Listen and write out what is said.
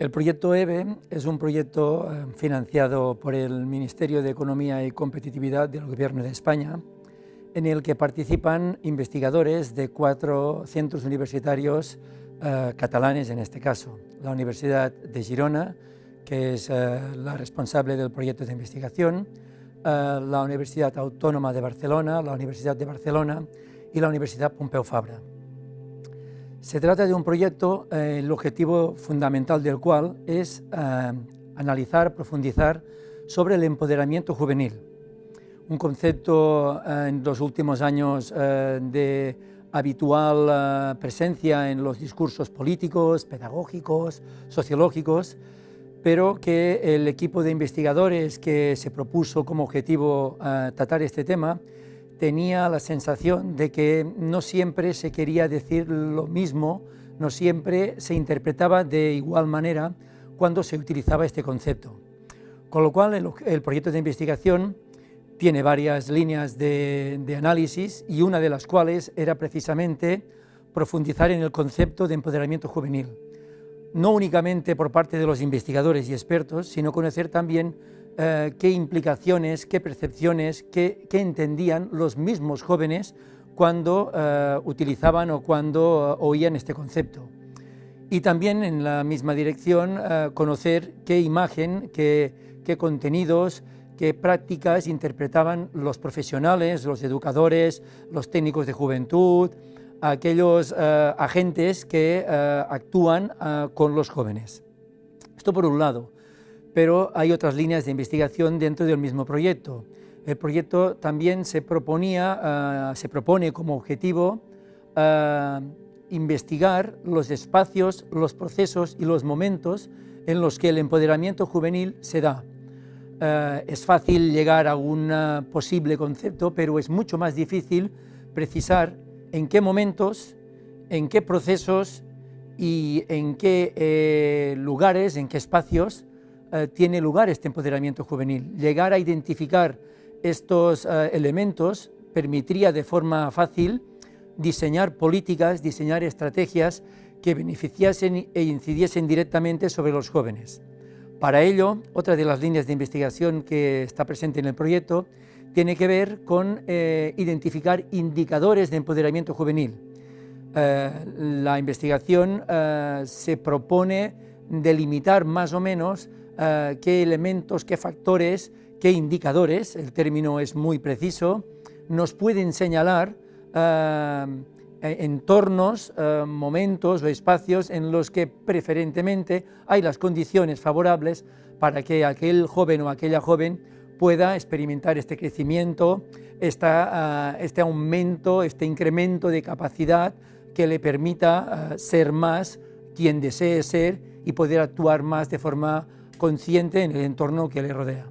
El proyecto EVE es un proyecto financiado por el Ministerio de Economía y Competitividad del Gobierno de España, en el que participan investigadores de 4 centros universitarios catalanes en este caso. La Universidad de Girona, que es la responsable del proyecto de investigación, la Universidad Autónoma de Barcelona, la Universidad de Barcelona y la Universidad Pompeu Fabra. Se trata de un proyecto, el objetivo fundamental del cual es analizar, profundizar sobre el empoderamiento juvenil, un concepto en los últimos años de habitual presencia en los discursos políticos, pedagógicos, sociológicos, pero que el equipo de investigadores que se propuso como objetivo tratar este tema tenía la sensación de que no siempre se quería decir lo mismo, no siempre se interpretaba de igual manera cuando se utilizaba este concepto. Con lo cual el proyecto de investigación tiene varias líneas de análisis y una de las cuales era precisamente profundizar en el concepto de empoderamiento juvenil. No únicamente por parte de los investigadores y expertos, sino conocer también qué implicaciones, qué percepciones, qué entendían los mismos jóvenes cuando utilizaban o cuando oían este concepto. Y también en la misma dirección conocer qué imagen, qué contenidos, qué prácticas interpretaban los profesionales, los educadores, los técnicos de juventud, aquellos agentes que actúan con los jóvenes. Esto por un lado, pero hay otras líneas de investigación dentro del mismo proyecto. El proyecto también se propone como objetivo investigar los espacios, los procesos y los momentos en los que el empoderamiento juvenil se da. Es fácil llegar a un posible concepto, pero es mucho más difícil precisar en qué momentos, en qué procesos y en qué lugares, en qué espacios tiene lugar este empoderamiento juvenil. Llegar a identificar estos elementos permitiría de forma fácil diseñar políticas, diseñar estrategias que beneficiasen e incidiesen directamente sobre los jóvenes. Para ello, otra de las líneas de investigación que está presente en el proyecto tiene que ver con identificar indicadores de empoderamiento juvenil. La investigación se propone delimitar más o menos qué elementos, qué factores, qué indicadores, el término es muy preciso, nos pueden señalar entornos, momentos o espacios en los que preferentemente hay las condiciones favorables para que aquel joven o aquella joven pueda experimentar este crecimiento, este aumento, este incremento de capacidad que le permita ser más quien desee ser y poder actuar más de forma consciente en el entorno que le rodea.